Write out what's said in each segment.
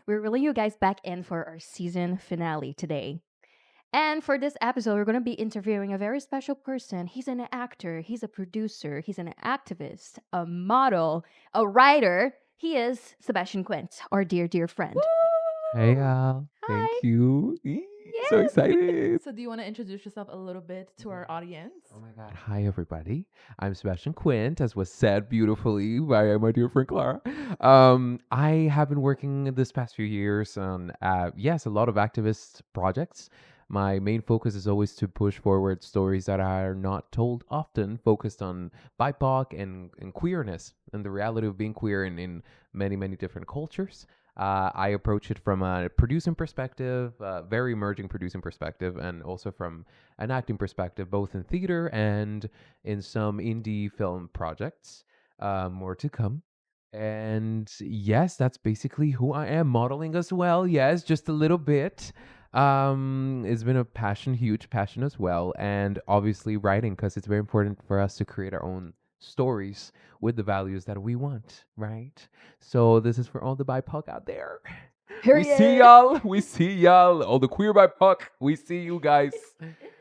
We're reeling you guys back in for our season finale today. And for this episode, we're going to be interviewing a very special person. He's an actor, he's a producer, he's an activist, a model, a writer. He is Sebastian Quint, our dear, dear friend. Hey, Al. Thank Hi. you. So Yes. excited. So do you want to introduce yourself a little bit to our audience? Oh my God. Hi, everybody. I'm Sebastian Quint, as was said beautifully by my dear friend Clara. I have been working this past few years on, yes, a lot of activist projects. My main focus is always to push forward stories that are not told often, focused on BIPOC and queerness and the reality of being queer in many, many different cultures. I approach it from a producing perspective, very emerging producing perspective, and also from an acting perspective, both in theater and in some indie film projects. More to come. And yes, that's basically who I am. Modeling as well, yes, just a little bit. It's been a passion, huge passion as well, and obviously writing because it's very important for us to create our own stories with the values that we want, right? So this is for all the BIPOC out there. We see Period. y'all. We see y'all. All the queer BIPOC. We see you guys.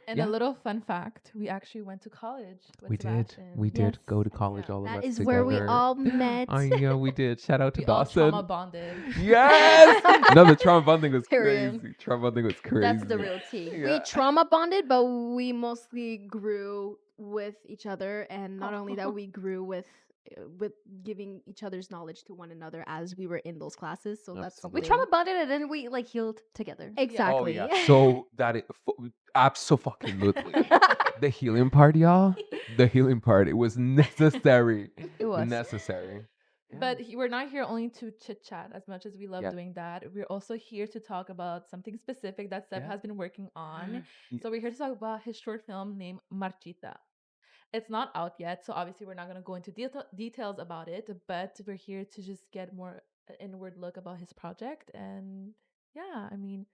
And Yeah. a little fun fact, we actually went to college with We did. Sebastian. We did Yes. go to college Yeah. all of That us is together. where we all met. I know we did. Shout out to We all Dawson. trauma bonded. Yes. No, the trauma bonding was Period. crazy. Trauma bonding was crazy. That's the real tea. Yeah. We trauma bonded, but we mostly grew with each other, and not only that, we grew with giving each other's knowledge to one another as we were in those classes. So that's We Absolutely. trauma bonded and then we like healed together. exactly. Oh yeah. So that it absolutely. The healing part, y'all. The healing part. It was necessary. It was. Necessary. Yeah. But we're not here only to chit chat as much as we love Yeah. doing that. We're also here to talk about something specific that Seb Yeah. has been working on. Yeah. So we're here to talk about his short film named Marchita. It's not out yet, so obviously we're not going to go into details about it, but we're here to just get more inward look about his project. And yeah, I mean,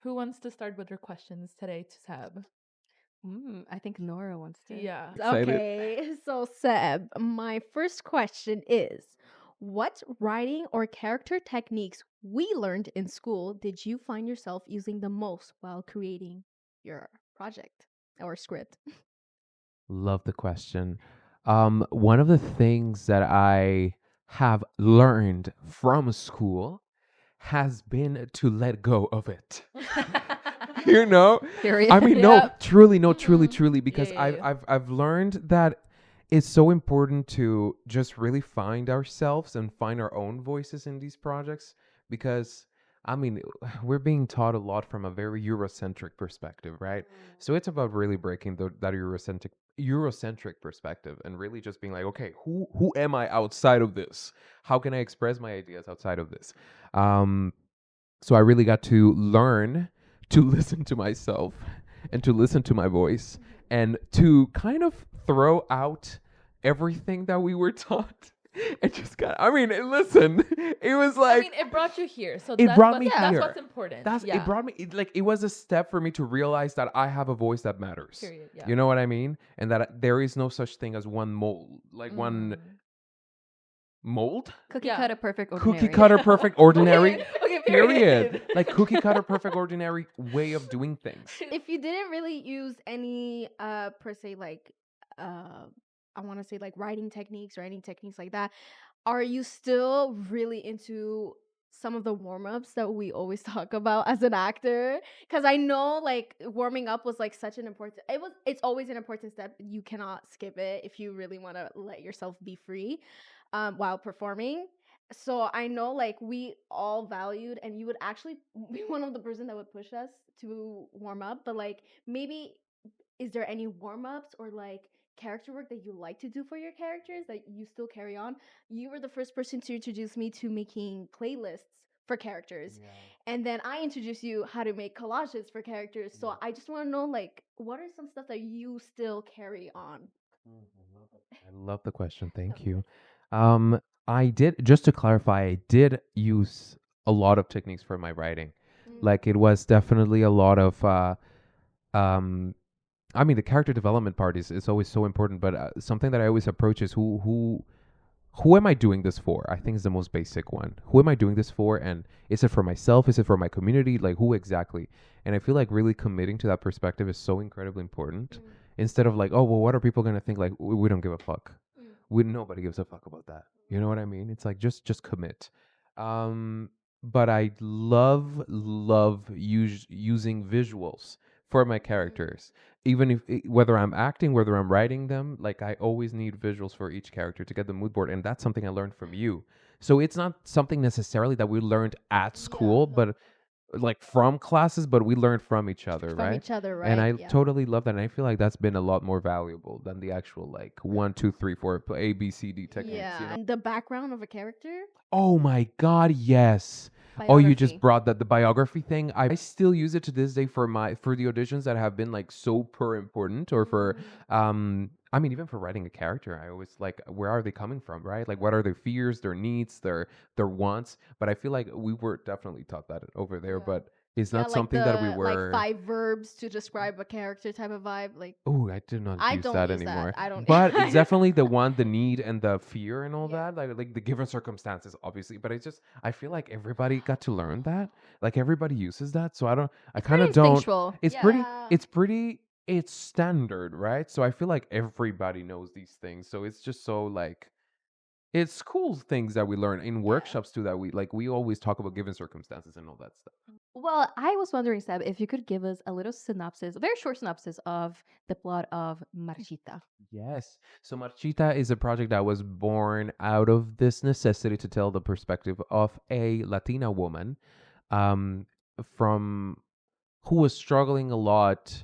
who wants to start with their questions today to Seb? I think Nora wants to. Yeah. Excited. Okay, so Seb, my first question is, what writing or character techniques we learned in school did you find yourself using the most while creating your project or script? Love the question. One of the things that I have learned from school has been to let go of it. You know? Period. I mean, no, Yep. truly, Mhm. truly, because Yeah, yeah, I've learned that it's so important to just really find ourselves and find our own voices in these projects because I mean, we're being taught a lot from a very Eurocentric perspective, right? So it's about really breaking that Eurocentric perspective and really just being like, okay, who am I outside of this? How can I express my ideas outside of this? Um, so I really got to learn to listen to myself and to listen to my voice and to kind of throw out everything that we were taught. And just I mean, listen, it was I like mean, it brought you here, so It that's brought what, me that's here. what's important. it brought me it was a step for me to realize that I have a voice that matters. Period. Yeah. You know what I mean? And that there is no such thing as one mold, like one Mm. mold, Cookie Yeah. cutter perfect ordinary. cookie cutter perfect ordinary. Okay, Period. Like cookie cutter perfect ordinary way of doing things. If you didn't really use any per se like I want to say like writing techniques like that, are you still really into some of the warm-ups that we always talk about as an actor? Because I know like warming up was like such an important, it's always an important step. You cannot skip it if you really want to let yourself be free while performing. So I know like we all valued, and you would actually be one of the person that would push us to warm up, but like maybe is there any warm-ups or like character work that you like to do for your characters that you still carry on? You were the first person to introduce me to making playlists for characters, and then I introduced you how to make collages for characters. So I just want to know like what are some stuff that you still carry on? I love the question. Thank you. I did, just to clarify, I did use a lot of techniques for my writing. Like it was definitely a lot of um the character development part is always so important, but something that I always approach is who who am I doing this for? I think is the most basic one. Who am I doing this for? And is it for myself? Is it for my community? Like, who exactly? And I feel like really committing to that perspective is so incredibly important. Instead of like, oh, well, what are people gonna think? Like, we don't give a fuck. Nobody gives a fuck about that. You know what I mean? It's like just commit. Um, but I love using visuals for my characters. Even if whether I'm acting, whether I'm writing them, like I always need visuals for each character to get the mood board, and that's something I learned from you. So it's not something necessarily that we learned at school, but like from classes, but we learned from each other, From right? each other, And right? I Yeah. totally love that, and I feel like that's been a lot more valuable than the actual like 1, 2, 3, 4 A B C D techniques. Yeah. And the background of a character. Oh my God, yes. Oh, you just Biography. brought that the biography thing. I still use it to this day for the auditions that have been like super important, or for I mean even for writing a character. I always like, where are they coming from, right? Like, what are their fears, their needs, their wants? But I feel like we were definitely taught that over there, but it's Yeah, not like something that we the like were. 5 verbs to describe a character type of vibe. Like Oh, I do not I use don't that use that. anymore. I don't. But it's definitely the one, the need and the fear and all Yeah. that. Like the given circumstances, obviously. But I feel like everybody got to learn that. Like everybody uses that. So I It's kind pretty of don't. instinctual. It's Yeah. pretty, Yeah. it's standard, right? So I feel like everybody knows these things. So it's just so like, it's cool things that we learn in workshops too, that we always talk about given circumstances and all that stuff. Well, I was wondering, Seb, if you could give us a little synopsis, a very short synopsis of the plot of Marchita. Yes. So Marchita is a project that was born out of this necessity to tell the perspective of a Latina woman, um, from who was struggling a lot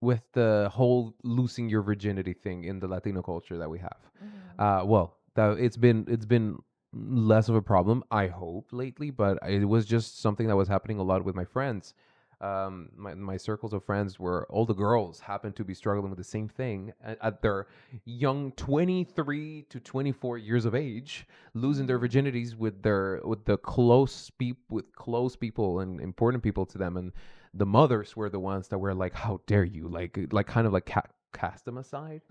with the whole losing your virginity thing in the Latino culture that we have. Well, it's been less of a problem, I hope, lately, but it was just something that was happening a lot with my friends. My circles of friends, where all the girls happened to be struggling with the same thing at their young 23 to 24 years of age, losing their virginities with the with close people and important people to them, and the mothers were the ones that were like, how dare you, like kind of like cast them aside,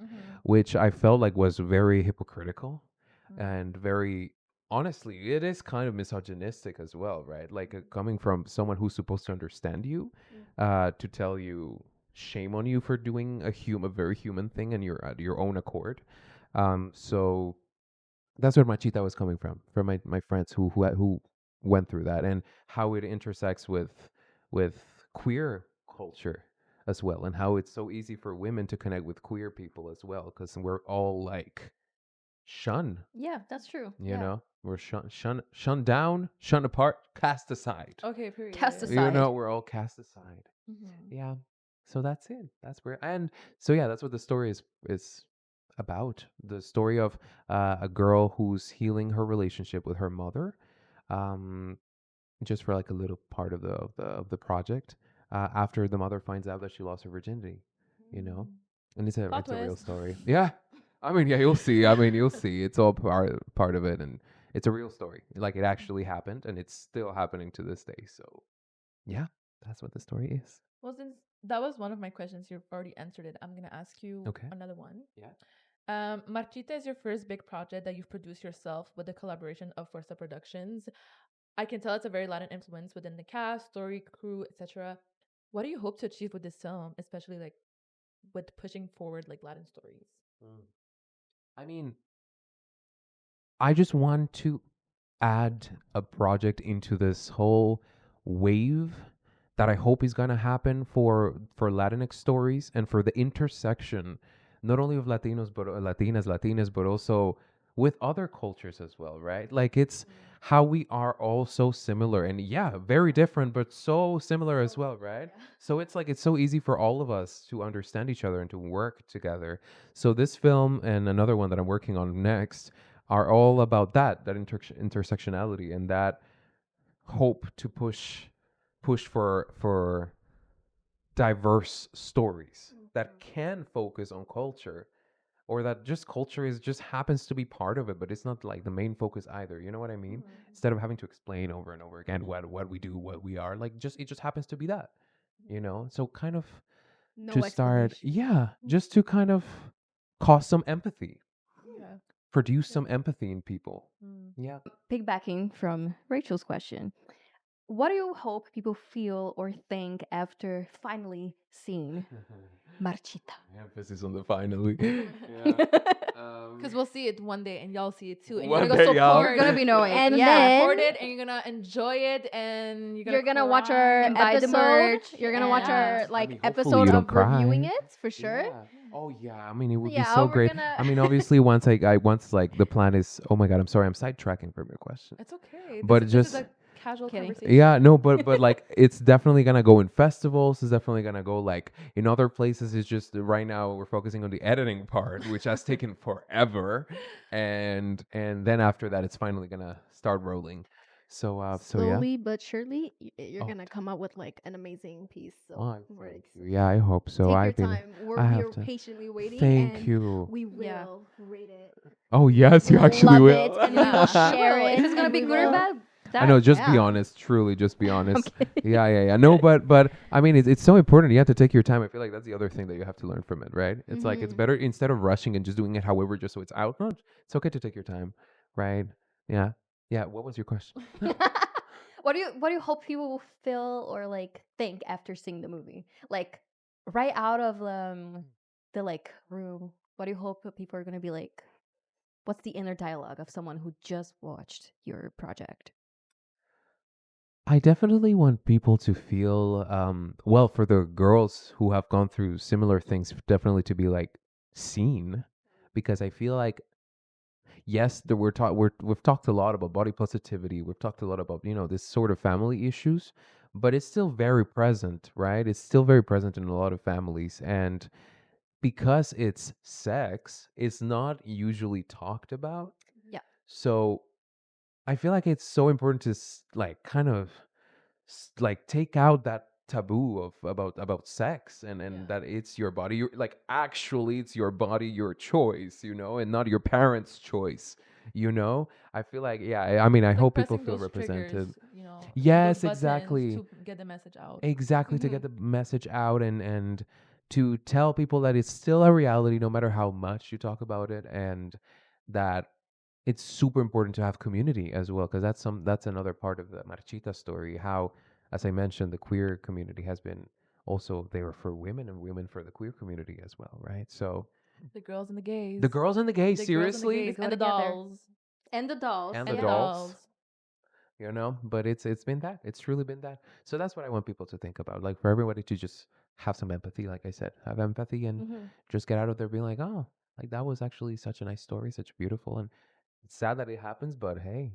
which I felt like was very hypocritical and very, honestly, it is kind of misogynistic as well, right? Like, coming from someone who's supposed to understand you, to tell you, shame on you for doing a very human thing and you're at your own accord. So that's where Machita was coming from my friends who went through that, and how it intersects with queer culture as well, and how it's so easy for women to connect with queer people as well, because we're all like shunned. Yeah, that's true. You know, we're shunned down, shunned apart, cast aside. Okay, period. Cast You aside. know, we're all cast aside. Yeah. So that's it. That's where, and so yeah, that's what the story is about. The story of a girl who's healing her relationship with her mother, um, just for like a little part of the project. After the mother finds out that she lost her virginity, you know, and Plot it's a real twist. story. Yeah, I mean, yeah, you'll see. I mean, you'll see. It's all part of it, and it's a real story. Like, it actually happened, and it's still happening to this day. So yeah, that's what the story is. Well, since that was one of my questions, you've already answered it. I'm gonna ask you Okay. another one. Yeah. Marchita is your first big project that you've produced yourself with the collaboration of Forza Productions. I can tell it's a very Latin influence within the cast, story, crew, etc. What do you hope to achieve with this film, especially like with pushing forward like Latin stories? I mean, I just want to add a project into this whole wave that I hope is going to happen for Latinx stories, and for the intersection not only of Latinos, but Latinas, but also with other cultures as well, right? Like, it's how we are all so similar, and yeah, very different, but so similar as well, right? So it's like, it's so easy for all of us to understand each other and to work together. So this film and another one that I'm working on next are all about that intersectionality, and that hope to push for diverse stories that can focus on culture, or that just culture is just happens to be part of it, but it's not like the main focus either. You know what I mean? Instead of having to explain over and over again what we do, what we are, like, just it just happens to be that. You know, so kind of No to start, explanation. yeah, just to kind of cause some empathy. Yeah. produce some empathy in people. Mm. Yeah. Piggybacking from Rachel's question, what do you hope people feel or think after finally seeing Marchita? Emphasis on the finally. Because we'll see it one day and y'all see it too. And One you're gonna day, y'all. support. You're gonna be knowing. And You're gonna then support it and you're gonna enjoy it and you're gonna watch cry. our And buy the episode. merch. You're gonna watch Yeah. our like hopefully episode you don't of cry. reviewing it for sure. Yeah. Oh yeah. I mean, it would Yeah, be so we're great. gonna- I mean, obviously, once once like the plan is. Oh my God, I'm sorry. I'm sidetracking from your question. It's okay. But this just- is a casual Kidding. conversation. Yeah, no, but like it's definitely gonna go in festivals. It's definitely gonna go like in other places. It's just right now we're focusing on the editing part, which has taken forever, and then after that, it's finally gonna start rolling. So yeah. slowly but surely, you're Oh. gonna come up with like an amazing piece. So Oh, we're thank you. excited. Yeah, I hope so. Take I've your been. time. I have We're to. patiently waiting. Thank and you. We will Yeah. rate it. Oh yes, you We'll actually love will. it, and we will share Well, it. if it's gonna and be we good or will- bad, I know. Just be yeah. honest. Truly, just be honest. kidding. Yeah. No, but I mean, it's so important. You have to take your time. I feel like that's the other thing that you have to learn from it, right? It's like it's Mhm. better instead of rushing and just doing it however, just so it's out. No, it's okay to take your time, right? Yeah. What was your question? what do you hope people will feel or like think after seeing the movie? Like right out of the like room, what do you hope that people are gonna be like? What's the inner dialogue of someone who just watched your project? I definitely want people to feel, well, for the girls who have gone through similar things, definitely to be like seen, because I feel like yes, we've talked a lot about body positivity. We've talked a lot about this sort of family issues, but it's still very present, right? It's still very present in a lot of families, and because it's sex, it's not usually talked about. Yeah. So I feel like it's so important to like kind of like take out that taboo of about sex and Yeah. that it's your body, like actually it's your body, your choice, and not your parents' choice. I feel like I mean I Like hope people pressing feel those represented. triggers, Yes, those buttons exactly. to get the message out. Exactly, to Mhm. get the message out and to tell people that it's still a reality no matter how much you talk about it, and that it's super important to have community as well, because that's another part of the Marchita story, how, as I mentioned, the queer community has been also there for women and women for the queer community as well, right? So The girls and the gays. the girls and the gays, The girls and the seriously, gays go and the together. dolls. And the dolls. And And the the dolls. dolls. But it's been that, it's truly been that. So that's what I want people to think about, like for everybody to just have some empathy, like I said, have empathy, and Mhm. just get out of there being like, oh, like that was actually such a nice story, such beautiful, and it's sad that it happens, but hey,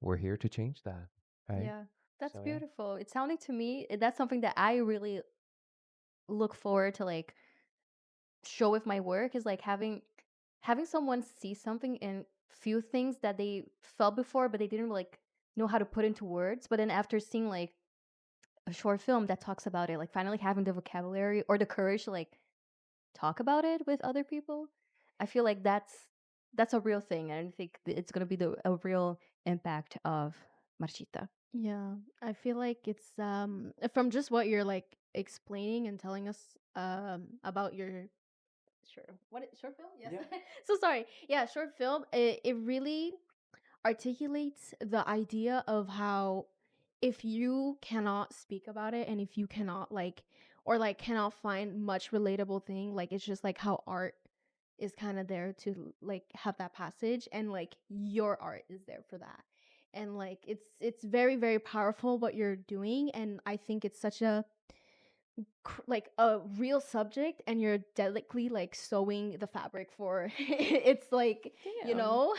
we're here to change that, right? Yeah, that's So, yeah. beautiful. It's sounding to me that's something that I really look forward to like show with my work is like having someone see something and feel things that they felt before but they didn't like know how to put into words, but then after seeing like a short film that talks about it, like finally having the vocabulary or the courage to like talk about it with other people, I feel like that's a real thing, and I think it's going to be a real impact of Marchita. Yeah, I feel like it's from just what you're like explaining and telling us about your short film? Yes. Yeah. So sorry. Yeah, short film. It really articulates the idea of how if you cannot speak about it and if you cannot like or like cannot find much relatable thing, like it's just like how art is kind of there to like have that passage, and like your art is there for that. And like it's very very powerful what you're doing, and I think it's such a like a real subject, and you're delicately like sewing the fabric for it's like you Damn. know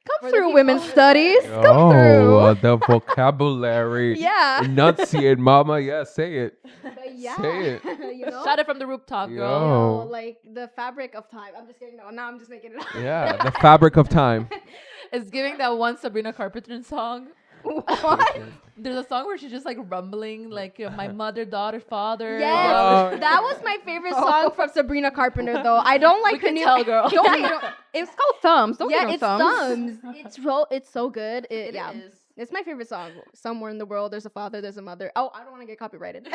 Come for the through, people women's who- studies. Come Oh, through. the vocabulary. Yeah. Enunciate, mama. Yeah, say it. But yeah, Say it. you know. Shout it from the rooftop, girl. Yo. Like the fabric of time. I'm just kidding. No, now I'm just making it up. Yeah, the fabric of time. It's giving that one Sabrina Carpenter song. What? There's a song where she's just like rumbling, like my mother, daughter, father. Yes, Oh, that was my favorite song from Sabrina Carpenter. Though I don't like We her can new. tell, girl. Don't hate on- It's called Thumbs. Don't hate Yeah, on it's Thumbs. thumbs. It's so good. It Yeah. is. It's my favorite song. Somewhere in the world, there's a father, there's a mother. Oh, I don't want to get copyrighted.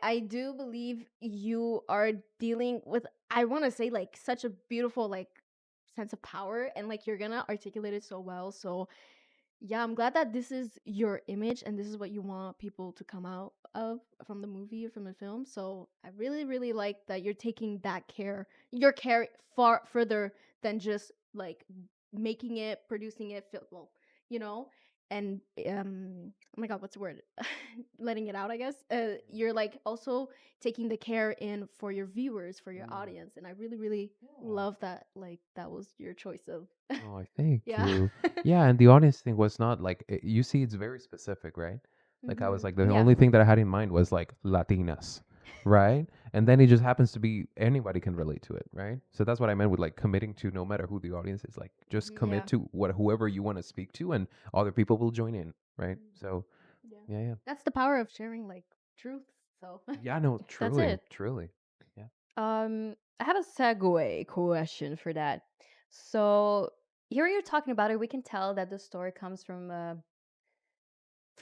I do believe you are dealing with, I want to say, like, such a beautiful, like, sense of power, and like you're gonna articulate it so well. So yeah, I'm glad that this is your image and this is what you want people to come out of from the movie or from the film. So I really, really like that you're taking that care, your care far further than just like making it, producing it, well, you know, and oh my god, what's the word? Letting it out, I guess. You're like also taking the care in for your viewers, for your audience, and I really, really love that. Like that was your choice of, Oh, I thank yeah. you. Yeah, and the audience thing was not like you see, it's very specific, right? Like I was Mhm. like the Yeah. only thing that I had in mind was like Latinas, right? And then it just happens to be anybody can relate to it, right? So that's what I meant with like committing to no matter who the audience is, like just Mhm. commit Yeah. to what whoever you want to speak to, and other people will join in, right? Mhm. So Yeah. yeah, yeah, That's the power of sharing like truth. So yeah. No, That's truly, it. truly, yeah. I have a segue question for that. So here you're talking about it. We can tell that the story comes from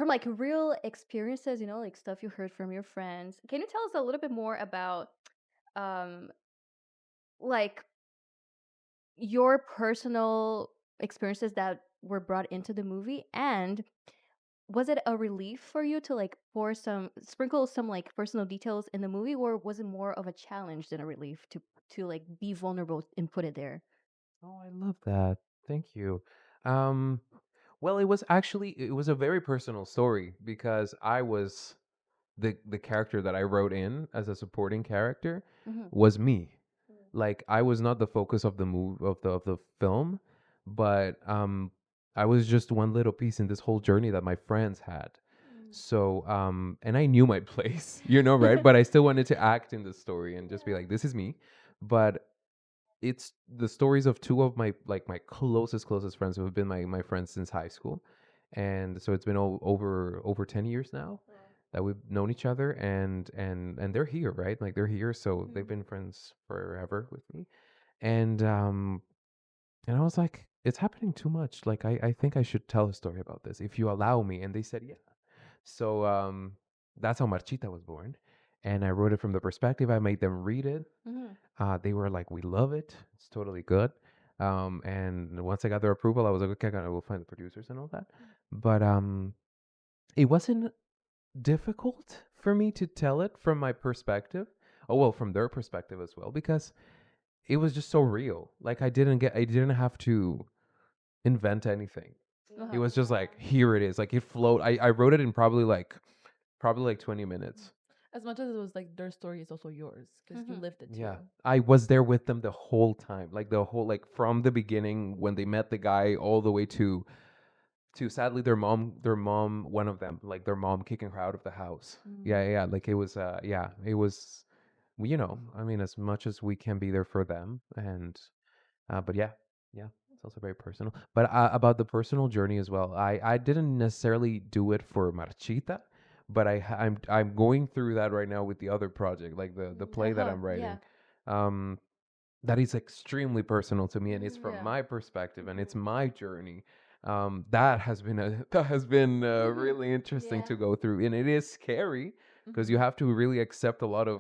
like real experiences, like stuff you heard from your friends. Can you tell us a little bit more about um like your personal experiences that were brought into the movie, and was it a relief for you to like sprinkle some like personal details in the movie, or was it more of a challenge than a relief to like be vulnerable and put it there? Oh, I love that. Thank you. Um, well, it was a very personal story because I was the character that I wrote in as a supporting character Hmm. was me. Like I was not the focus of the of the film, but I was just one little piece in this whole journey that my friends had. So and I knew my place, right? But I still wanted to act in the story and just be like, this is me. But it's the stories of two of my closest friends who have been my friends since high school, and so it's been over 10 years now that we've known each other, and they're here, right? Like they're here, so they've been friends forever with me. And I was like, it's happening too much. Like I think I should tell a story about this if you allow me. And they said yeah. So that's how Marchita was born, and I wrote it from the perspective. I made them read it. Hmm. They were like, "We love it. It's totally good." And once I got their approval, I was like, "Okay, I will find the producers and all that." But it wasn't difficult for me to tell it from my perspective. Oh well, from their perspective as well, because it was just so real. Like I didn't have to invent anything. It Uh-huh. was just like, here it is. Like it flowed. I wrote it in probably like 20 minutes. As much as it was like their story, is also yours because you Hmm. lived it too. Yeah. I was there with them the whole time. Like the whole like from the beginning when they met the guy all the way to sadly their mom one of them like their mom kicking her out of the house. Yeah, yeah, yeah. Like it was yeah, it was I mean as much as we can be there for them and but yeah, yeah, it's also very personal. But about the personal journey as well, I didn't necessarily do it for Marchita, but I'm going through that right now with the other project, like the play that Uh-huh. I'm Yeah. writing. Um, that is extremely personal to me, and it's from Yeah. my perspective, and it's my journey. That has been that has been really interesting to go through, and it is scary because you have to really accept a lot of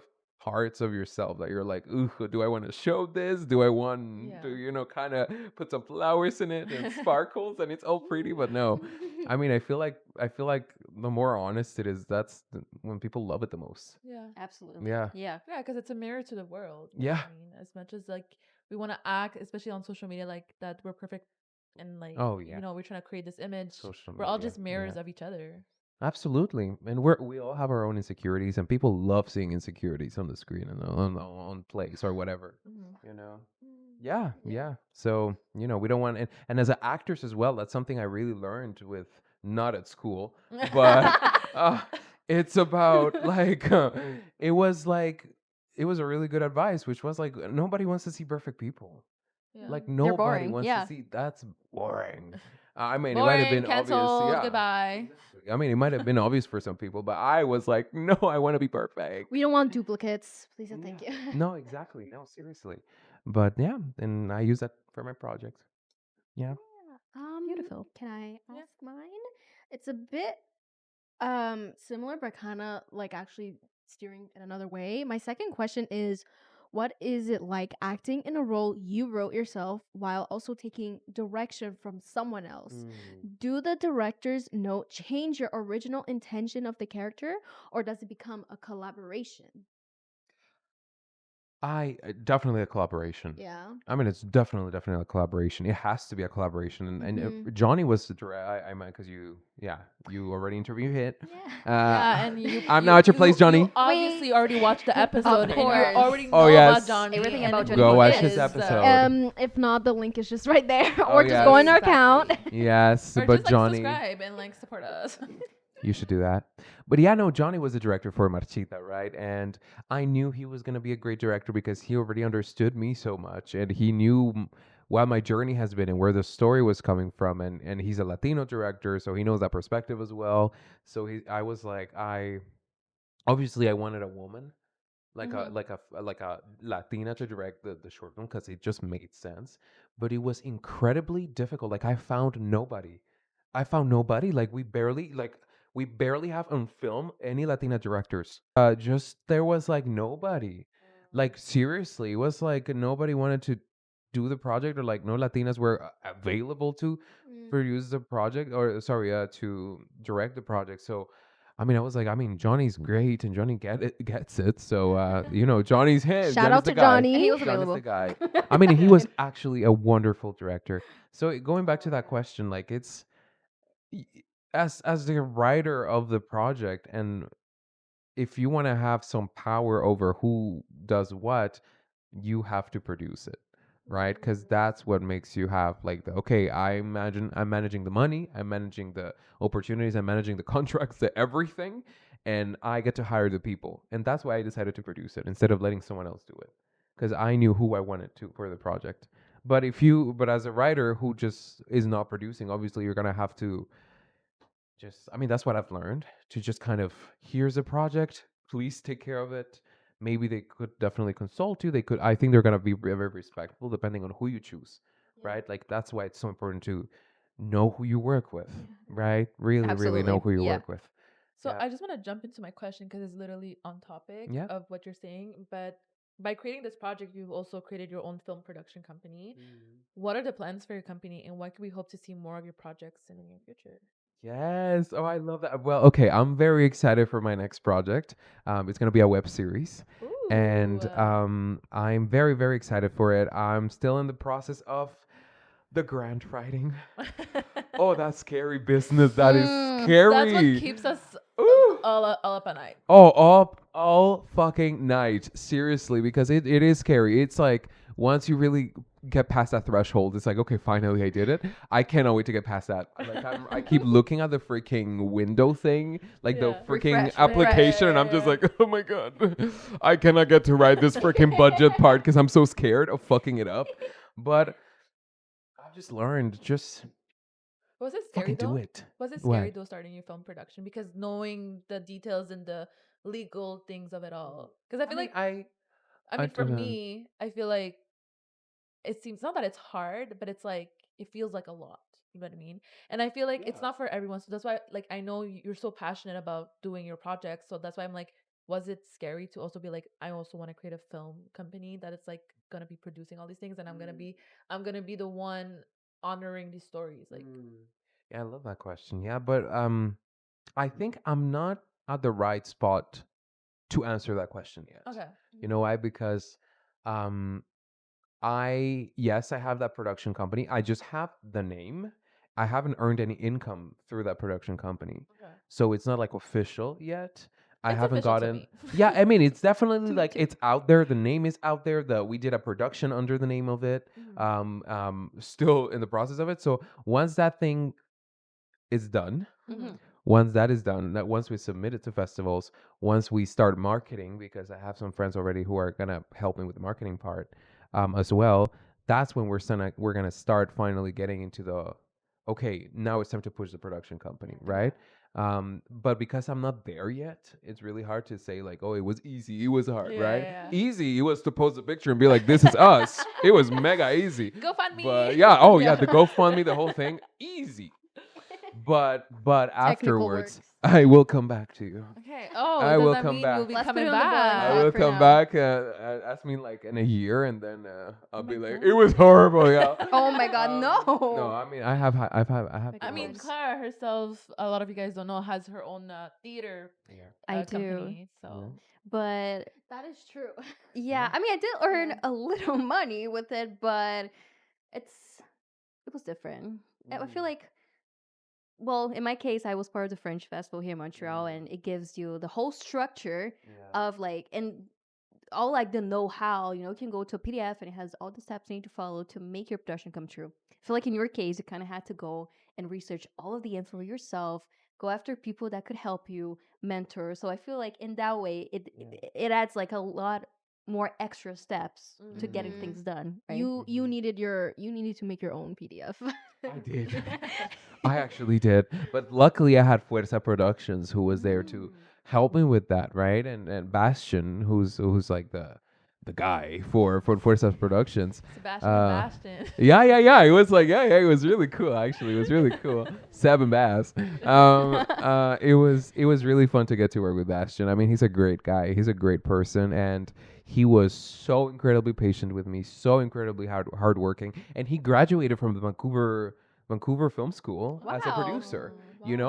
parts of yourself that you're like, ooh, do I want to show this? Do I want to, Yeah. kind of put some flowers in it and sparkles and it's all pretty? But no, I mean, I feel like the more honest it is, when people love it the most. Yeah. Absolutely. Yeah, Yeah. Yeah, because it's a mirror to the world. yeah. I mean, as much as like we want to act, especially on social media, like that we're perfect and like, Oh yeah, we're trying to create this image. social We're all media. just Yeah. mirrors of each other. Absolutely, and we all have our own insecurities, and people love seeing insecurities on the screen and on plays or whatever, you know. Yeah, yeah. So we don't want, and as actors as well, that's something I really learned with not at school, but uh, it's about like it was like it was a really good advice, which was like nobody wants to see perfect people. Yeah. Like They're nobody boring. wants to Yeah. see. That's boring. I mean, it might have Boring, been obvious. canceled, Yeah. goodbye. I mean, it might have been obvious for some people, but I was like, no, I want to be perfect. we don't want duplicates. Please and Yeah. thank you. No, exactly. No, seriously. But yeah, and I use that for my projects. Yeah. Yeah. Beautiful. Can I Yeah. ask mine? It's a bit similar, but kind of like actually steering in another way. My second question is, what is it like acting in a role you wrote yourself while also taking direction from someone else? Do the director's note change your original intention of the character, or does it become a collaboration? Definitely a collaboration. Yeah. I mean, it's definitely a collaboration. It has to be a collaboration. And Mhm. Johnny was the director. I meant because you already interviewed him. Yeah. Yeah, and I'm now at your place, Johnny. You obviously already watched the episode, and you course. already know Oh, yes. about Johnny. Everything and about who Johnny Go he watch is, his so- episode. If not, the link is just right there, Oh, or just go on our Exactly. account. Yes, Or but just Johnny, subscribe and support us. you should do that. But yeah, no, Johnny was the director for Marchita, right? And I knew he was going to be a great director because he already understood me so much, and he knew what my journey has been and where the story was coming from, and he's a Latino director, so he knows that perspective as well. So I was like, obviously I wanted a woman, Mhm. like a Latina to direct the short film because it just made sense. But it was incredibly difficult. Like I found nobody. We barely have on film any Latina directors. Just there was like nobody. Like seriously, it was like nobody wanted to do the project, or like no Latinas were available to Mm. produce the project, or sorry, to direct the project. So I mean, I was like, I mean, Johnny's great, and Johnny gets it. So, Johnny's him. Shout Johnny's out the to guy. And he Johnny. was Johnny's available. the guy. I mean, he was actually a wonderful director. So going back to that question, like it's y- as the writer of the project, and if you want to have some power over who does what, you have to produce it, right? Because that's what makes you have like okay, I imagine I'm managing the money, I'm managing the opportunities, I'm managing the contracts, the everything, and I get to hire the people. And that's why I decided to produce it instead of letting someone else do it, because I knew who I wanted to for the project. But as a writer who just is not producing, obviously you're gonna have to just, I mean, that's what I've learned, to just kind of, here's a project, please take care of it. Maybe they could definitely consult you. They could, I think they're going to be very respectful depending on who you choose, right? Like that's why it's so important to know who you work with, right? Really know Absolutely. who you Yeah. work with. So Yeah. I just want to jump into my question because it's literally on topic Yeah. of what you're saying. But by creating this project, you've also created your own film production company. What are the plans for your company, and what can we hope to see more of your projects in the near future? Yes. Oh, I love that. Well, okay, I'm very excited for my next project. It's going to be a web series. And Ooh. I'm very excited for it. I'm still in the process of the grant writing. Oh, that's scary business. That is Mm. scary. That's what keeps us Ooh. all up at night. Oh, all fucking night. Seriously, because it is scary. It's like once you really get past that threshold, it's like, okay, finally I did it. I cannot wait to get past that. Like I keep looking at the freaking window thing, like the Yeah. freaking Refresh. application, and I'm just like, oh my god, I cannot get to write this freaking budget part because I'm so scared of fucking it up. But I've just learned, just Was it scary fucking do though? it. Was it What? scary though starting your film production because knowing the details and the legal things of it all? Because I feel like I mean for don't know. me, I feel like it seems not that it's hard, but it's like it feels like a lot. You know what I mean? And I feel like it's not for everyone. So that's why like I know you're so passionate about doing your projects. So that's why I'm like, was it scary to also be like, I also want to create a film company that it's like gonna be producing all these things and I'm gonna be the one honoring these stories. Like Yeah, I love that question. Yeah, but I think I'm not at the right spot to answer that question yet. okay. You know why? Because um yes, I have that production company. I just have the name. I haven't earned any income through that production company. Okay. So it's not like official yet. I It's haven't official to gotten me. Yeah, I mean it's definitely To me like too. it's out there. The name is out there. We did a production under the name of it. Still in the process of it. So once that thing is done, Mhm. once that is done, that once we submit it to festivals, once we start marketing, because I have some friends already who are gonna help me with the marketing part, as well. That's when we're gonna start finally getting into the okay. Now it's time to push the production company, right? But because I'm not there yet, it's really hard to say like, oh, it was easy, it was hard, Yeah, right? yeah. Easy, it was to post a picture and be like, this is us. It was mega easy. Go fund me. But yeah, oh yeah, the GoFundMe, the whole thing, easy. But Technical afterwards, works. I will come back to you. Okay. Oh, I does will that come mean back. you'll be Let's put coming it on the boiling I back? pot. will for come now. back. Ask me like in a year, and then I'll Oh be my like, God. it was horrible, yeah. Oh my God, no. No, I mean, I have My I good mean, hopes. Clara herself, a lot of you guys don't know, has her own theater Yeah. I do. company. So But That is true. yeah, Yeah. I mean, I did earn Yeah. a little money with it, but it was different. And I feel like, well, in my case, I was part of the French Festival here in Montreal, and it gives you the whole structure Yeah. of like, and all like the know-how. You can go to a PDF and it has all the steps you need to follow to make your production come true. I feel like in your case, you kind of had to go and research all of the info yourself, go after people that could help you, mentor. So I feel like in that way, it adds like a lot more extra steps to getting Mhm. things done, right? You needed to make your own PDF. I did. I actually did. But luckily, I had Fuerza Productions who was there to help me with that, right? And Bastian, who's like the guy for Fuerza Productions. Sebastian and Bastion. Yeah. It was like, yeah, it was really cool. Actually, it was really cool. Seven bass. It was really fun to get to work with Bastian. I mean, he's a great guy. He's a great person, and he was so incredibly patient with me, so incredibly hardworking, and he graduated from the Vancouver Film School as a Wow. producer.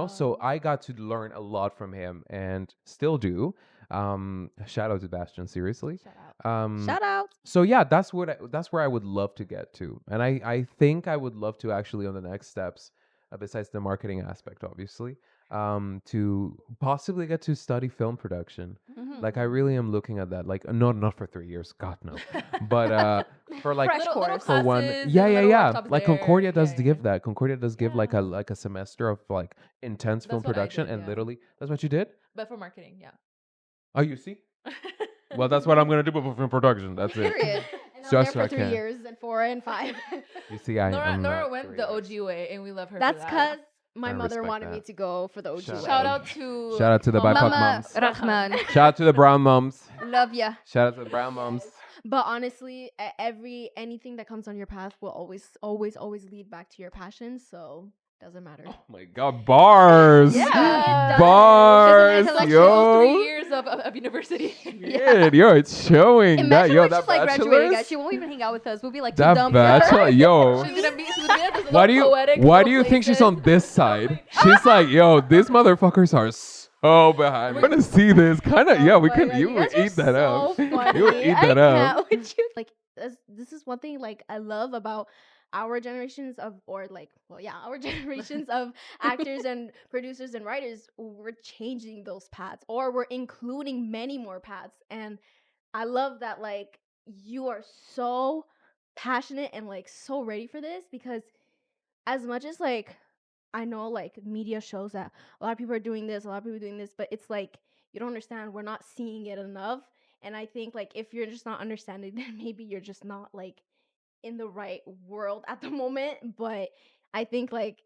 So I got to learn a lot from him, and still do. Shout out to Bastian, seriously. Shout out. Shout out. So yeah, that's where I would love to get to, and I think I would love to actually on the next steps, besides the marketing aspect, obviously, to possibly get to study film production. Mhm. Like I really am looking at that. Like not for 3 years, God no, but for like Fresh little course. for one, classes and yeah. little workshops Like there. Concordia does Yeah, give yeah. that. Concordia does give like Yeah. a semester of like intense film That's what I production, did, and yeah. literally that's what you did. But for marketing, yeah. Oh, you see. Well, that's what I'm gonna do for film production. That's it. Period. And I'm Just there so I for 3 can. years and 4 and 5. You see, I'm Nora not went 3 the years. OG way, and we love her. That's for that. because my I mother respect wanted me that. to go for the OG Shout way. Shout out to Shout out to the BiPOC Mama moms. Rahman, Shout out to the brown moms. love ya. Shout out to the brown moms. But honestly, anything that comes on your path will always lead back to your passion. So doesn't matter. Oh my God, bars. Yeah. Bars, It's an yo. 3 years of university. Yeah, yo, it's showing that Imagine yo when that she's like graduating, guys. bachelor's. She won't even hang out with us. We'll be like too That dumb for her. bachelor, yo. She's gonna be just Why a do little you poetic. why go do you think she's places. on this side? She's like, yo, these motherfuckers are so behind. We're gonna see this kind of. Yeah, we Oh my could. God, You guys would are eat that so up. funny. You would eat I that up. can't with you. Like this is one thing like I love about our generations of our generations of actors and producers and writers. We're changing those paths, or we're including many more paths, and I love that like you are so passionate and like so ready for this, because as much as like I know like media shows that a lot of people are doing this, a lot of people are doing this, but it's like you don't understand, we're not seeing it enough. And I think like if you're just not understanding, then maybe you're just not like in the right world at the moment. But I think like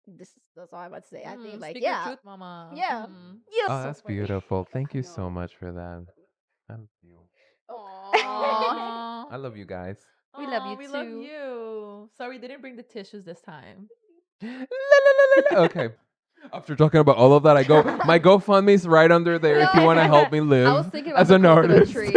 that's all I'm about to say. I think like Speak your yeah. truth, mama. Yeah. Mm. Yes. Oh, that's beautiful. Thank you so much for that. Thank you. Aw. I love you guys. We love Aw, you we love too. you. Sorry, we didn't bring the tissues this time. Okay. After talking about all of that, my GoFundMe's right under there if you want to help me live I was thinking about as the an coconut artist. tree.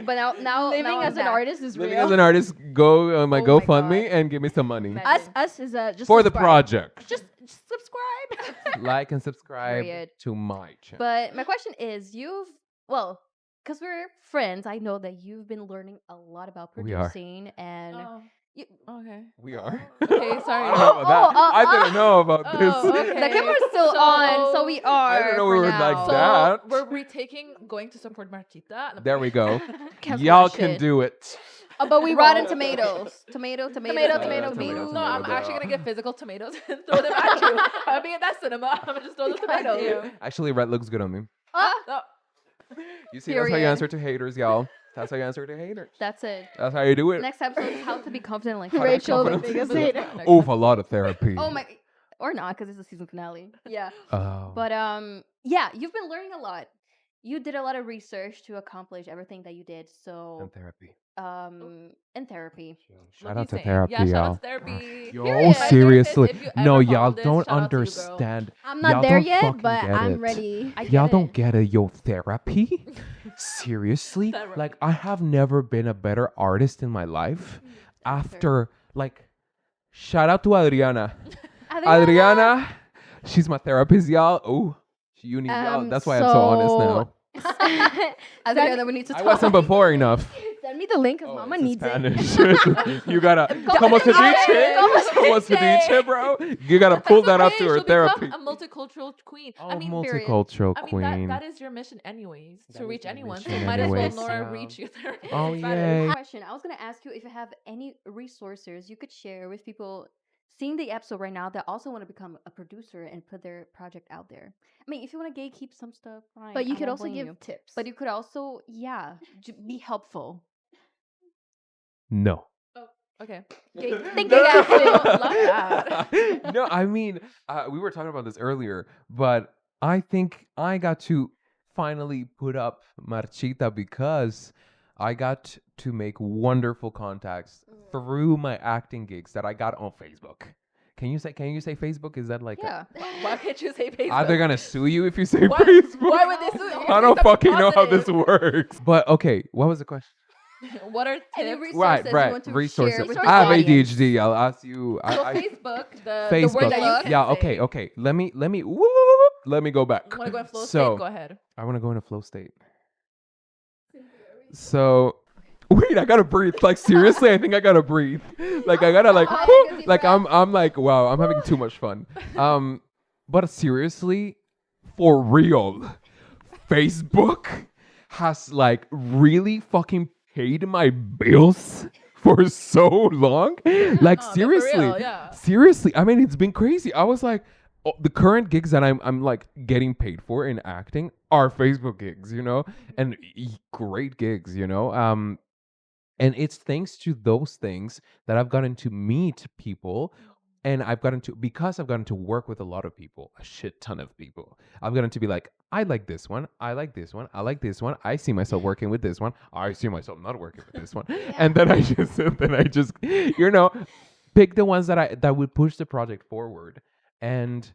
But now Living now as I'm an back. artist is Living real. as an artist, go on my Oh my GoFundMe God. and give me some money Imagine. Us is just for the subscribe. project. Just subscribe. Like and subscribe Period. to my channel. But my question is, because we're friends, I know that you've been learning a lot about We are. producing and Oh, you, okay. We are. Okay, sorry. I don't know about that. I didn't know about Oh, this. okay. the camera's still on, so we are. I didn't know we for were now. like So that. we're retaking going to support Marchita. There we go. Cancel Y'all that can shit. do it. But we Rotten won't. tomatoes. Tomato. Tomato. No, I'm Tomato. actually gonna get physical tomatoes and throw them at you. I'm being at that cinema. I'm gonna just throw the tomatoes. Actually, red looks good on me. No. You see, that's how you Period. answer to haters, y'all. That's how you answer to haters. That's it. That's how you do it. Next episode is how to be confident like Rachel, the confidence. biggest hater. Oh, a lot of therapy. Oh my, or not, because it's the season finale. Yeah. Oh. But yeah, you've been learning a lot. you did a lot of research to accomplish everything that you did. So And therapy. in therapy. Shout What out to you saying? therapy, Yeah, shout out y'all. to therapy. Yo, Period. My therapist, seriously. if you No, ever y'all follow this, don't shout out to you, girl. understand. I'm not Y'all there don't yet, fucking but get I'm it. ready. I Y'all get don't it. get it, yo, therapy? Seriously? Therapy. Like, I have never been a better artist in my life after, like, shout out to Adriana. Adriana, she's my therapist, y'all. Oh, you need y'all. That's why I'm so honest now. Adriana, we need to talk. I wasn't before enough. Send me the link because Oh, Mama it's in needs Spanish. You gotta como se Como dice, se como se dice, bro. You gotta pull that up to her She'll therapy. become a multicultural queen. Oh, I mean, multicultural I mean queen. that is your mission anyways, That to is reach my anyone. So mission might as well anyways, Nora yeah. reach you therapist. Oh, in Spanish. yay. Question. I was gonna ask you if you have any resources you could share with people seeing the episode right now that also want to become a producer and put their project out there. I mean, if you want to gatekeep some stuff, fine. But you I could won't also blame give you. tips. But you could also, be helpful. No. Okay. Thank you, Ashley. Love that. No, I mean, we were talking about this earlier, but I think I got to finally put up Marchita because I got to make wonderful contacts through my acting gigs that I got on Facebook. Can you say Facebook? Is that like Yeah. Why can't you say Facebook? are they gonna sue you if you say Why- Facebook? why would they sue you? I Say don't something fucking know how this positive. works. But okay, what was the question? What are Any tips? resources Right, you right. want to Resources. share with I have the audience? ADHD. I'll ask you. So I Facebook, the Facebook. word that you can Yeah. say. Okay. Let me. Let me go back. You want to go in flow So state? Go ahead. I want to go in a flow state. So wait, I gotta breathe. Like seriously, I think I gotta breathe. Like I gotta like. Oh, take a deep Like breath. I'm like wow. I'm having too much fun. But seriously, for real, Facebook has like really fucking paid my bills for so long. Like No, but for seriously, real, yeah. seriously. I mean, it's been crazy. I was like, oh, the current gigs that I'm like getting paid for in acting are Facebook gigs, you know, and great gigs, you know. And it's thanks to those things that I've gotten to meet people and because I've gotten to work with a lot of people, a shit ton of people. I've gotten to be like, I like this one, I like this one, I like this one. I see myself working with this one. I see myself not working with this one. And then I just, you know, pick the ones that would push the project forward. And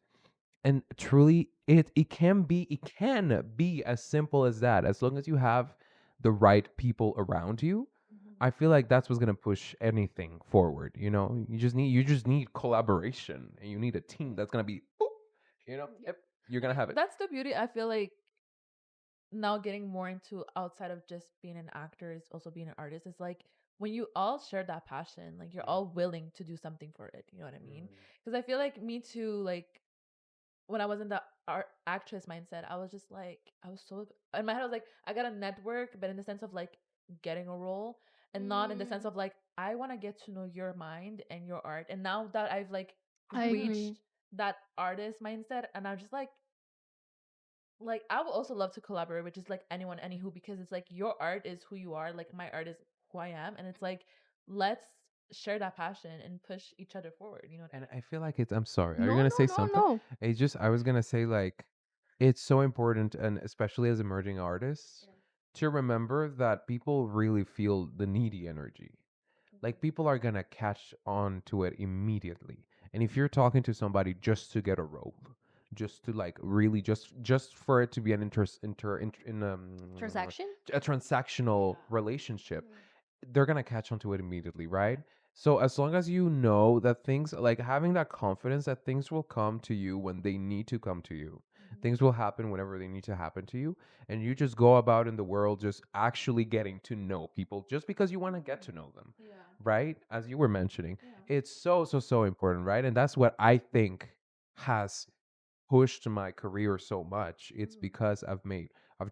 truly it can be as simple as that. As long as you have the right people around you, I feel like that's what's gonna push anything forward. You know, you just need collaboration, and you need a team that's gonna be, boop, you know, yep, you're gonna have it. That's the beauty. I feel like now getting more into outside of just being an actor is also being an artist. It's like when you all share that passion, like you're all willing to do something for it. You know what I mean? Because I feel like me too. Like when I was in the art actress mindset, I was just like, I was so in my head. I was like, I got a network, but in the sense of like getting a role, and not in the sense of like I want to get to know your mind and your art. And now that I've like I agree. reached that artist mindset, and I'm just like I would also love to collaborate with just like anyone, anywho, because it's like your art is who you are, like my art is who I am, and it's like let's share that passion and push each other forward. You know what I mean? And I feel like I'm sorry. Are you No, gonna no, say no, something? no. I was gonna say like, it's so important, and especially as emerging artists, to remember that people really feel the needy energy. Like people are gonna catch on to it immediately. And if you're talking to somebody just to get a role, just to like really just for it to be an Transaction? a transactional relationship, they're gonna catch on to it immediately, right? So as long as you know that things like having that confidence that things will come to you when they need to come to you. Things will happen whenever they need to happen to you. And you just go about in the world just actually getting to know people just because you want to get to know them. Right? As you were mentioning. It's so important, right? And that's what I think has pushed my career so much. It's because I've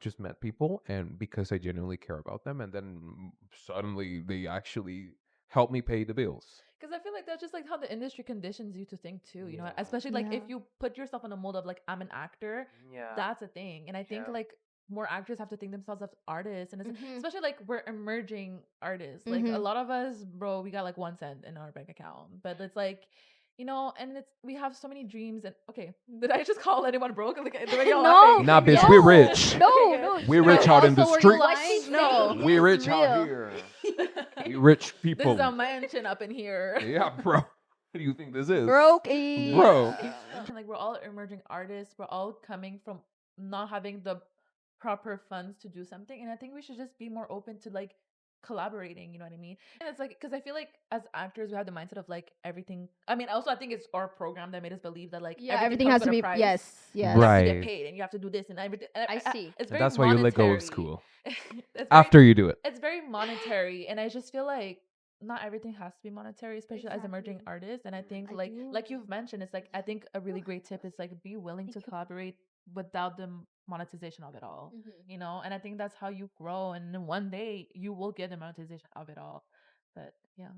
just met people and because I genuinely care about them, and then suddenly they actually help me pay the bills. Because I feel like that's just like how the industry conditions you to think too, you know, especially like if you put yourself in a mold of like I'm an actor, that's a thing. And I think like more actors have to think themselves as artists, and especially like we're emerging artists. Like a lot of us, bro, we got like 1 cent in our bank account, but it's like, you know, and we have so many dreams. And okay, did I just call anyone broke? Like the way y'all No. laughing? Nah, bitch, No. we're rich. No, Okay, no, We rich out in the Also, were you streets. lying? No. We It's rich out real. here. We rich This people. is a mansion up in here. Yeah, bro. What do you think this is? Brokey. Bro. Like we're all emerging artists. We're all coming from not having the proper funds to do something, and I think we should just be more open to like collaborating. You know what I mean? And it's like because I feel like as actors we have the mindset of like everything. I mean, also I think it's our program that made us believe that like Yeah, everything comes has to with a be. price. Yes, yes. You have to Right. get paid, and you have to do this and everything. And I see. It's And very that's why you let go of monetary. school. It's After you do it. it's very monetary, and I just feel like not everything has to be monetary, especially as emerging Exactly. artists. And I think I like do. you've mentioned, it's like I think a really great tip is like be willing to Thank you. collaborate without the monetization of it all. Mhm. You know, and I think that's how you grow, and then one day you will get the monetization of it all. But yeah,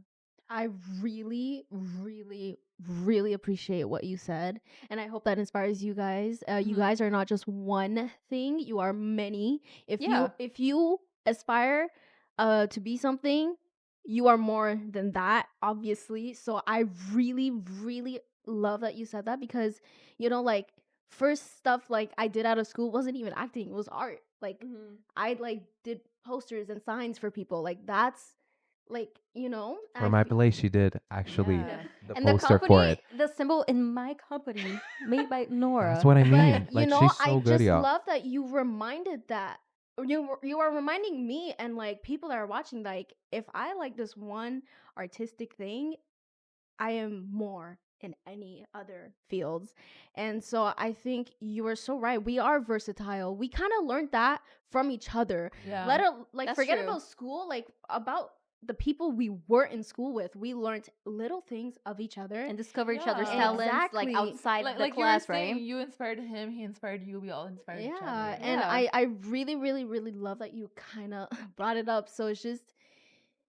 I really, really, really appreciate what you said, and I hope that inspires you guys. You Mhm. guys are not just one thing; you are many. Yeah. If you aspire to be something, you are more than that, obviously. So I really, really love that you said that because like first stuff like I did out of school wasn't even acting; it was art. Like I like did posters and signs for people. Like that's like For I my fe- place, she did actually Yeah. the And the poster for company, it. the symbol in my company, made by Nora. That's what I mean. but Like she's I so good, just y'all. love that you reminded that or you are reminding me and like people that are watching like if I like this one artistic thing, I am more in any other fields. And so I think you are so right. We are versatile. We kind of learned that from each other. yeah. Let it like That's forget true. about school, like about the people we were in school with. We learned little things of each other. And discover each other's Yeah. talents like Exactly. outside the Like class, you were saying, right? you inspired him, he inspired you, we all inspired each Yeah, other. and Yeah. I really really really love that you kind of brought it up. So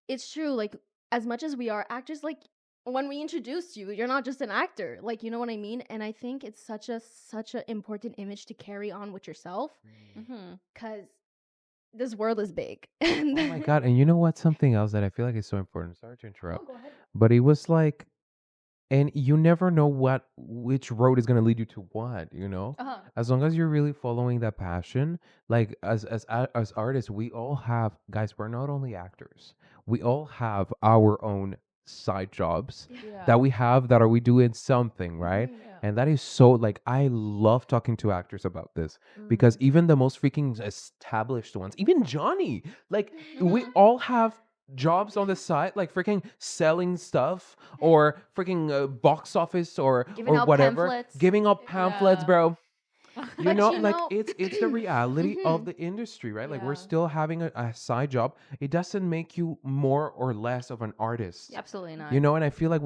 it's true, like as much as we are actors, like when we introduced you, you're not just an actor, like you know what I mean. And I think it's such a important image to carry on with yourself Mm-hmm. because this world is big. Oh my god! And you know what? Something else that I feel like is so important. Sorry to interrupt, Go ahead. but it was like, and you never know which road is gonna lead you to what. Uh-huh. As long as you're really following that passion, like as artists, we all have guys. We're not only actors. We all have our own side jobs Yeah. that we doing something, right? Mhm. Yeah. And that is so like I love talking to actors about this because even the most freaking established ones, even Johnny, like we Mhm. all have jobs on the side, like freaking selling stuff or freaking box office or Giving out whatever, pamphlets. giving up pamphlets, Yeah. bro. You But know, you like know- it's the reality of Mhm. the industry, right? Like we're Yeah. still having a side job. It doesn't make you more or less of an artist. Absolutely not. You know, and I feel like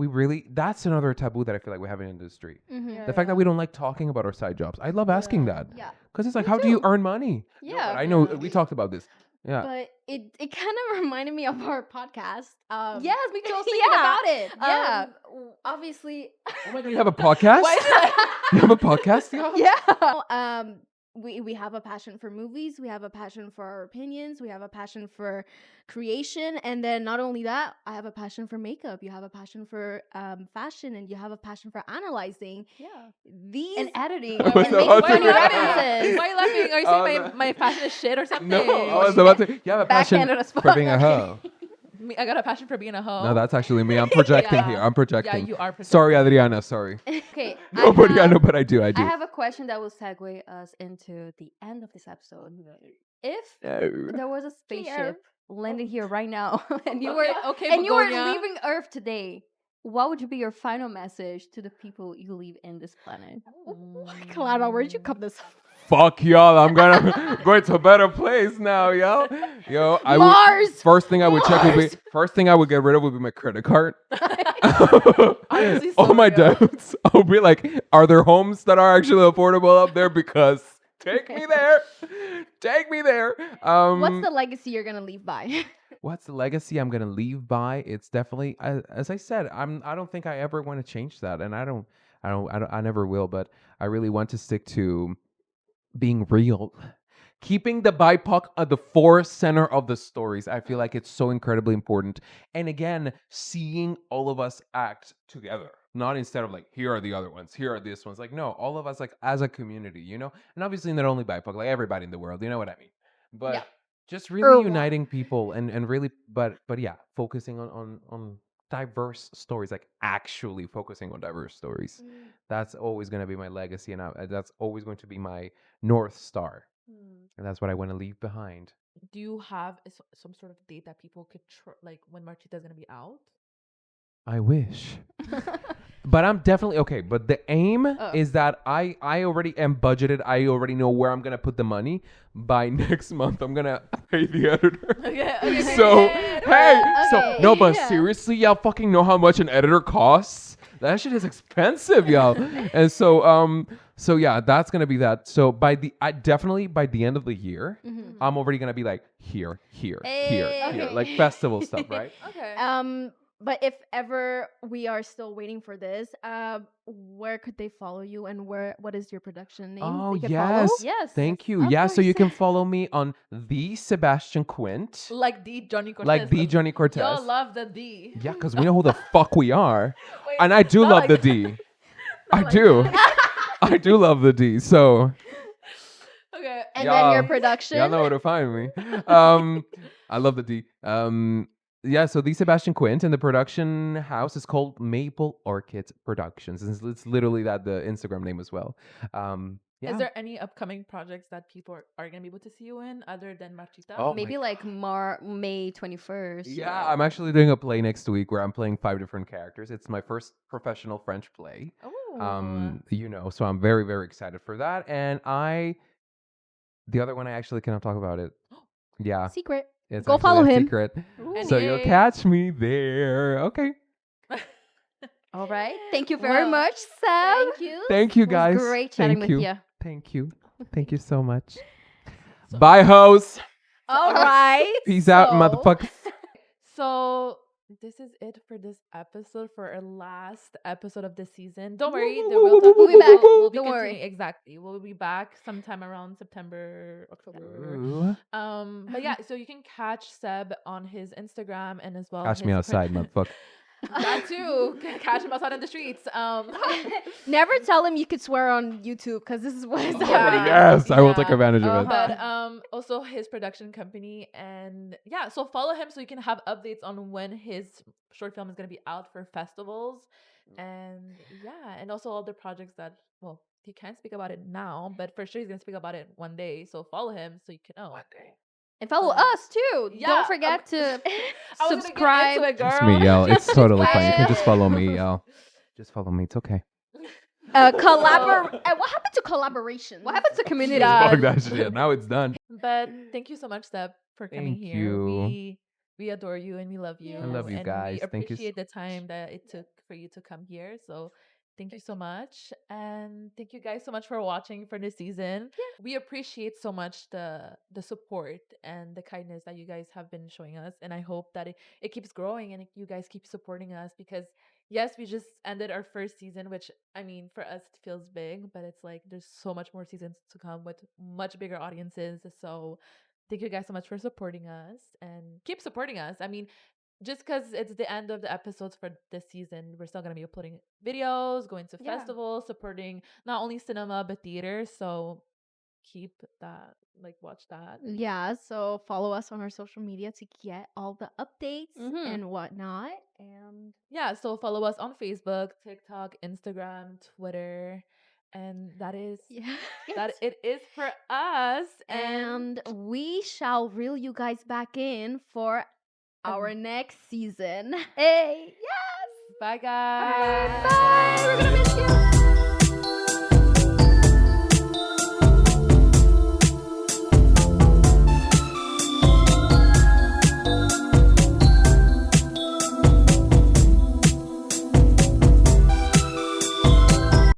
that's another taboo that I feel like we have in the industry. Mhm. The fact that we don't like talking about our side jobs. I love asking Yeah. that. Yeah. Because it's like, Me how do you too. earn money? No, Yeah. but I know Yeah. we talked about this. Yeah. But it kind of reminded me of our podcast. Yes, me too. I was thinking yeah. about it. Yeah. Obviously. Oh my god, you have a podcast? Why did I- You have a podcast, y'all? Yeah. We have a passion for movies, we have a passion for our opinions, we have a passion for creation, and then not only that, I have a passion for makeup, you have a passion for fashion, and you have a passion for analyzing. Yeah. These And editing. I And was making about to funny say- references. Why are you laughing? Are you I was saying like- my fashion is shit or something? No, I was about to. You have a passion Backhanded as for fuck. being a hoe. I got a passion for being a hoe. No, that's actually me. I'm projecting Yeah. here. I'm projecting. Yeah, you are projecting. Sorry, Adriana. Sorry. Okay. Nobody, I know, but I do. I I do. have a question that will segue us into the end of this episode. If there was a spaceship landing here right now and you were okay, and you were Begonia. leaving Earth today, what would be your final message to the people you leave in this planet? Clara, where'd you cut this? Fuck y'all. I'm gonna go to a better place now, yo. Yo, I would. Mars. First thing I would check would be. Mars! First thing I would get rid of would be my credit card. Honestly, All so my real. debts. I'll be like, are there homes that are actually affordable up there? Because take me there. Take me there. What's the legacy you're gonna leave by? What's the legacy I'm gonna leave by? It's definitely, as I said, I don't think I ever want to change that, and I never will. But I really want to stick to being real, keeping the BIPOC at the center of the stories. I feel like it's so incredibly important. And again, seeing all of us act together, not instead of like, here are the other ones, here are these ones. Like, no, all of us like as a community, you know. And obviously not only BIPOC, like everybody in the world. You know what I mean? But Yeah. just really Or uniting people and really, but yeah, focusing on diverse stories, like actually focusing on diverse stories. That's always going to be my legacy, and that's always going to be my North Star. And that's what I want to leave behind. Do you have some sort of date that people could like when Marchita is gonna be out? I wish. But I'm definitely okay. But the aim is that I already am budgeted. I already know where I'm gonna put the money. By next month, I'm gonna pay the editor. Okay. So hey, so Okay. no, but Yeah. seriously, y'all fucking know how much an editor costs? That shit is expensive, y'all. And so yeah, that's gonna be that. So I definitely by the end of the year, I'm already gonna be like here, Hey. like festival stuff, right? Okay. But if ever we are still waiting for this, where could they follow you, and what is your production name? Oh they can follow? yes, Yes. thank you. Of Yeah, so you course. can follow me on the Sebastian Quint, Like the Johnny Cortez. like the Johnny Cortez. Y'all love the D. Yeah, because we know who the fuck we are, Wait, and I do not love like the that. D. I Not like do. that. I do love the D. So Okay. And then your Y'all- production. y'all know where to find me. I love the D. Yeah, so the Sebastian Quint, and the production house is called Maple Orchid Productions. It's literally that the Instagram name as well. Yeah. Is there any upcoming projects that people are gonna be able to see you in other than Marchita? Oh my Maybe like May 21st. Yeah, I'm actually doing a play next week where I'm playing 5 different characters. It's my first professional French play. Oh. So I'm very, very excited for that. And the other one I actually cannot talk about it. Yeah, Secret. it's Go actually follow a him. secret. Ooh. So you'll NDA. catch me there. Okay. All right. Thank you very Well, much, Seb. Thank you. Thank you It was guys. great chatting Thank with you. you. Thank you. Thank you so much. So- Bye, hoes. All right. Peace out, so- motherfuckers. So this is it for this episode, for our last episode of the season. Don't worry, we'll We'll be back. We'll be Don't worry. continuing- Exactly, we'll be back sometime around September, October. Ooh. But yeah, so you can catch Seb on his Instagram and as well. Catch me his outside, motherfucker. That too. Catch him outside in the streets. Never tell him you could swear on YouTube, because this is what is Yeah. happening. Yes, I will take Yeah. advantage of it. But also his production company, and yeah, so follow him so you can have updates on when his short film is going to be out for festivals, and yeah, and also all the projects that, well, he can't speak about it now, but for sure he's going to speak about it one day, so follow him so you can know. One day. And follow Yeah. us too. Yeah, Don't forget to I was gonna get subscribe. into it, girl. Just me, y'all. It's totally fine. You can just follow me, Yeah. y'all. Just follow me. It's okay. What happened to collaboration? What happened to community? Yeah. Fuck that shit. Now it's done. But thank you so much, Seb, for coming Thank here. you. We adore you and we love you. I love you and guys. We Thank you appreciate the time that it took for you to come here. So thank you so much. And thank you guys so much for watching for this season. We appreciate so much the support and the kindness that you guys have been showing us. And I hope that it keeps growing and you guys keep supporting us, because yes, we just ended our first season, which I mean, for us it feels big, but it's like there's so much more seasons to come with much bigger audiences. So thank you guys so much for supporting us and keep supporting us. I mean, just because it's the end of the episodes for this season, we're still going to be uploading videos, going to Yeah. festivals, supporting not only cinema, but theater. So keep that, like, watch that. Yeah, so follow us on our social media to get all the updates Mhm. and whatnot. And Yeah, so follow us on Facebook, TikTok, Instagram, Twitter. And that is yeah. that it is for us. And we shall reel you guys back in for our next season. Hey, yes. Bye, guys. Bye. We're gonna miss you.